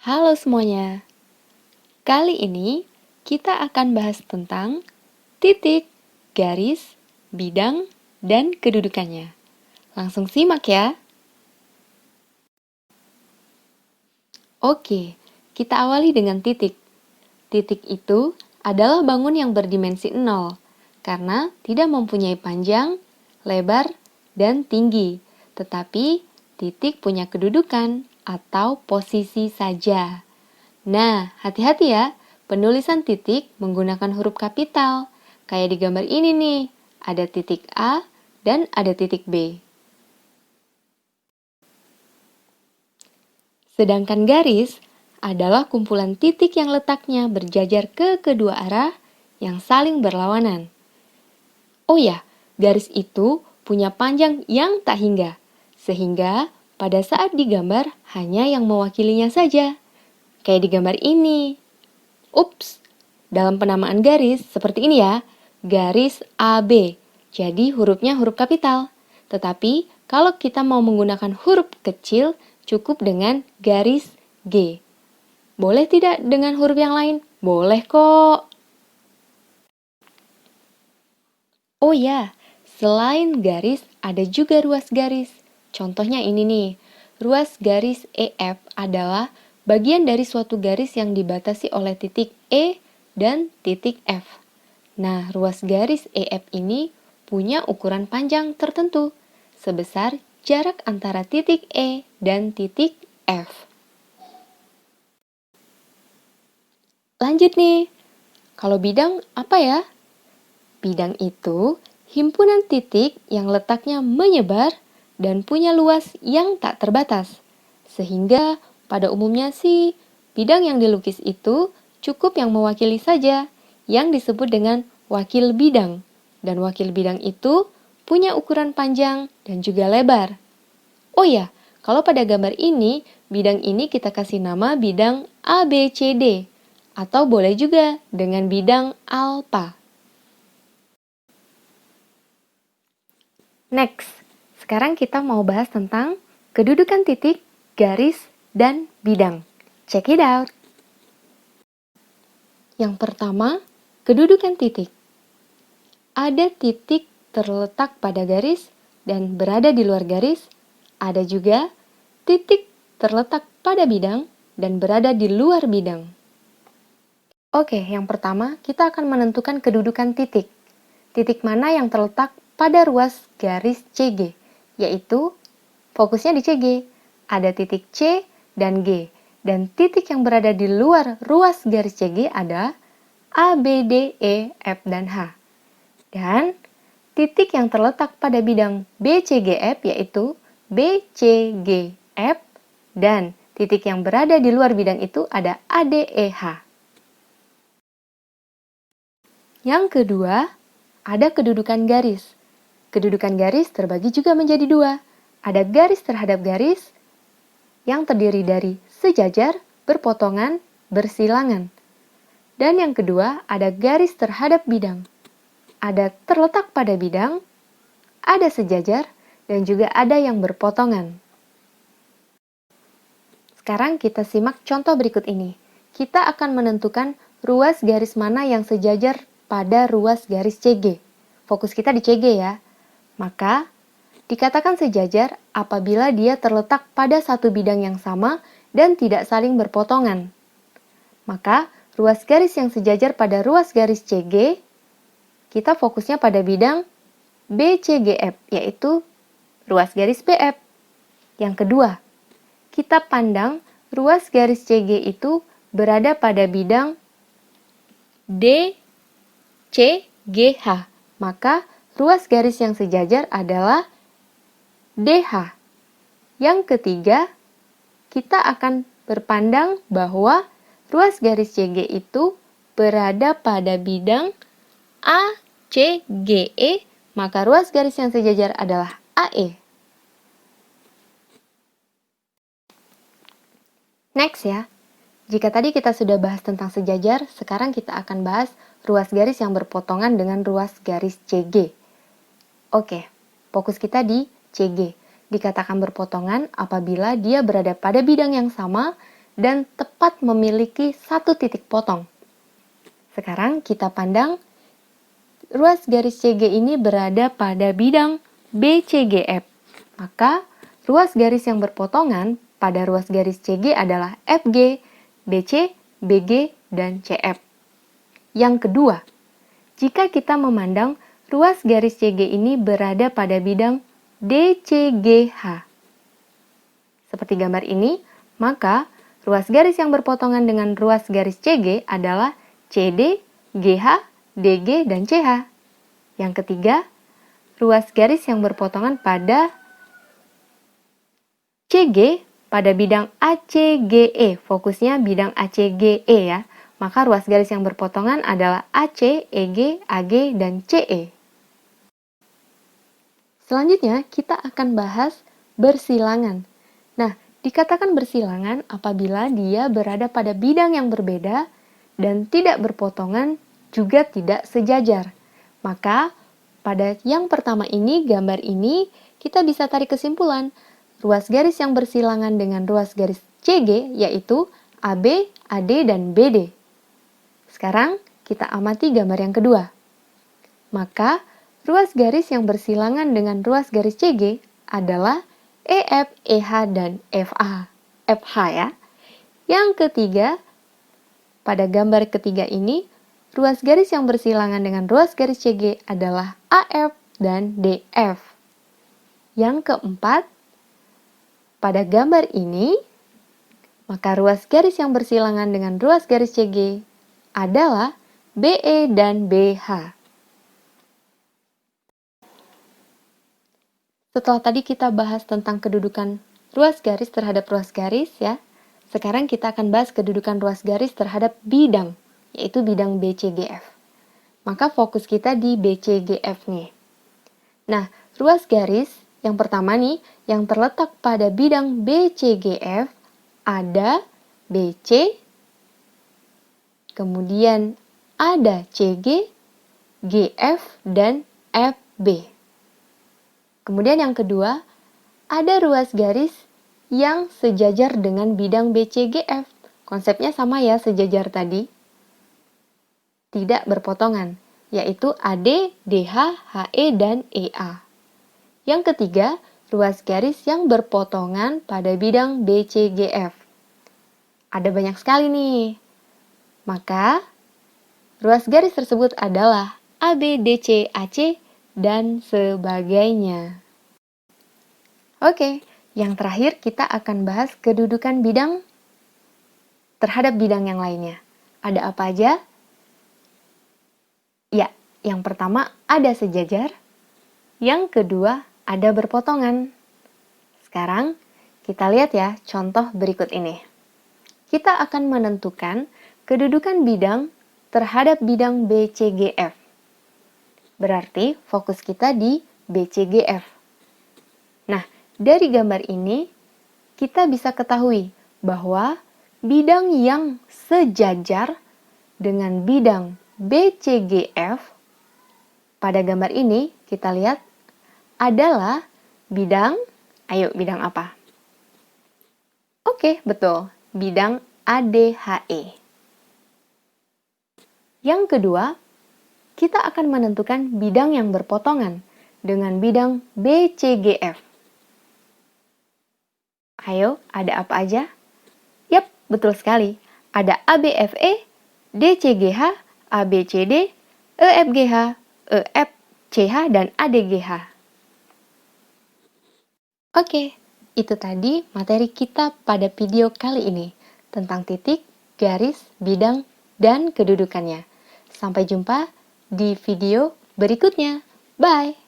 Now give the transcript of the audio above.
Halo semuanya, kali ini kita akan bahas tentang titik, garis, bidang, dan kedudukannya. Langsung simak ya. Oke, kita awali dengan titik. Titik itu adalah bangun yang berdimensi 0 karena tidak mempunyai panjang, lebar, dan tinggi. Tetapi titik punya kedudukan atau posisi saja. Nah, hati-hati ya, penulisan titik menggunakan huruf kapital. Kayak di gambar ini nih, ada titik A dan ada titik B. Sedangkan garis adalah kumpulan titik yang letaknya berjajar ke kedua arah yang saling berlawanan. Oh ya, garis itu punya panjang yang tak hingga, sehingga pada saat digambar hanya yang mewakilinya saja. Kayak di gambar ini. Ups, dalam penamaan garis seperti ini ya, garis AB. Jadi hurufnya huruf kapital. Tetapi kalau kita mau menggunakan huruf kecil, cukup dengan garis G. Boleh tidak dengan huruf yang lain? Boleh kok. Oh ya, selain garis ada juga ruas garis. Contohnya ini nih, ruas garis EF adalah bagian dari suatu garis yang dibatasi oleh titik E dan titik F. Nah, ruas garis EF ini punya ukuran panjang tertentu, sebesar jarak antara titik E dan titik F. Lanjut nih, kalau bidang apa ya? Bidang itu himpunan titik yang letaknya menyebar dan punya luas yang tak terbatas. Sehingga pada umumnya sih, bidang yang dilukis itu cukup yang mewakili saja, yang disebut dengan wakil bidang. Dan wakil bidang itu punya ukuran panjang dan juga lebar. Oh ya, kalau pada gambar ini, bidang ini kita kasih nama bidang ABCD, atau boleh juga dengan bidang alfa. Next, sekarang kita mau bahas tentang kedudukan titik, garis, dan bidang. Check it out! Yang pertama, kedudukan titik. Ada titik terletak pada garis dan berada di luar garis. Ada juga titik terletak pada bidang dan berada di luar bidang. Oke, yang pertama kita akan menentukan kedudukan titik. Titik mana yang terletak pada ruas garis CG, yaitu fokusnya di CG. Ada titik C dan G, dan titik yang berada di luar ruas garis CG ada A, B, D, E, F, dan H. Dan titik yang terletak pada bidang BCGF yaitu B, C, G, F, dan titik yang berada di luar bidang itu ada A, D, E, H. Yang kedua, ada kedudukan garis. Kedudukan garis terbagi juga menjadi dua. Ada garis terhadap garis yang terdiri dari sejajar, berpotongan, bersilangan. Dan yang kedua, ada garis terhadap bidang. Ada terletak pada bidang, ada sejajar, dan juga ada yang berpotongan. Sekarang kita simak contoh berikut ini. Kita akan menentukan ruas garis mana yang sejajar pada ruas garis CG. Fokus kita di CG ya. Maka, dikatakan sejajar apabila dia terletak pada satu bidang yang sama dan tidak saling berpotongan. Maka, ruas garis yang sejajar pada ruas garis CG, kita fokusnya pada bidang BCGF, yaitu ruas garis BF. Yang kedua, kita pandang ruas garis CG itu berada pada bidang DCGH. Maka, ruas garis yang sejajar adalah DH. Yang ketiga, kita akan berpandang bahwa ruas garis CG itu berada pada bidang ACGE, maka ruas garis yang sejajar adalah AE. Next ya, jika tadi kita sudah bahas tentang sejajar, sekarang kita akan bahas ruas garis yang berpotongan dengan ruas garis CG. Oke, fokus kita di CG. Dikatakan berpotongan apabila dia berada pada bidang yang sama dan tepat memiliki satu titik potong. Sekarang kita pandang ruas garis CG ini berada pada bidang BCGF. Maka ruas garis yang berpotongan pada ruas garis CG adalah FG, BC, BG, dan CF. Yang kedua, jika kita memandang ruas garis CG ini berada pada bidang DCGH. Seperti gambar ini, maka ruas garis yang berpotongan dengan ruas garis CG adalah CD, GH, DG, dan CH. Yang ketiga, ruas garis yang berpotongan pada CG pada bidang ACGE. Fokusnya bidang ACGE ya. Maka ruas garis yang berpotongan adalah AC, EG, AG, dan CE. Selanjutnya, kita akan bahas bersilangan. Nah, dikatakan bersilangan apabila dia berada pada bidang yang berbeda dan tidak berpotongan, juga tidak sejajar. Maka, pada yang pertama ini, gambar ini, kita bisa tarik kesimpulan. Ruas garis yang bersilangan dengan ruas garis CG yaitu AB, AD, dan BD. Sekarang, kita amati gambar yang kedua. Maka, ruas garis yang bersilangan dengan ruas garis CG adalah EF, EH, dan FH ya. Yang ketiga, pada gambar ketiga ini, ruas garis yang bersilangan dengan ruas garis CG adalah AF dan DF. Yang keempat, pada gambar ini, maka ruas garis yang bersilangan dengan ruas garis CG adalah BE dan BH. Setelah tadi kita bahas tentang kedudukan ruas garis terhadap ruas garis ya, sekarang kita akan bahas kedudukan ruas garis terhadap bidang, yaitu bidang BCGF. Maka fokus kita di BCGF nih. Nah, ruas garis yang pertama nih, yang terletak pada bidang BCGF ada BC, kemudian ada CG, GF, dan FB. Kemudian yang kedua, ada ruas garis yang sejajar dengan bidang BCGF. Konsepnya sama ya, sejajar tadi. Tidak berpotongan, yaitu AD, DH, HE, dan EA. Yang ketiga, ruas garis yang berpotongan pada bidang BCGF. Ada banyak sekali nih. Maka, ruas garis tersebut adalah AB, DC, AC, dan sebagainya. Oke, yang terakhir kita akan bahas kedudukan bidang terhadap bidang yang lainnya. Ada apa aja? Ya, yang pertama ada sejajar, yang kedua ada berpotongan. Sekarang kita lihat ya contoh berikut ini. Kita akan menentukan kedudukan bidang terhadap bidang BCGF. Berarti fokus kita di BCGF. Nah, dari gambar ini kita bisa ketahui bahwa bidang yang sejajar dengan bidang BCGF pada gambar ini kita lihat adalah bidang, bidang apa? Oke, betul, bidang ADHE. Yang kedua, kita akan menentukan bidang yang berpotongan dengan bidang BCGF. Ayo, ada apa aja? Yap, betul sekali. Ada ABFE, DCGH, ABCD, EFGH, EFCH, dan ADGH. Oke, itu tadi materi kita pada video kali ini tentang titik, garis, bidang, dan kedudukannya. Sampai jumpa di video berikutnya. Bye!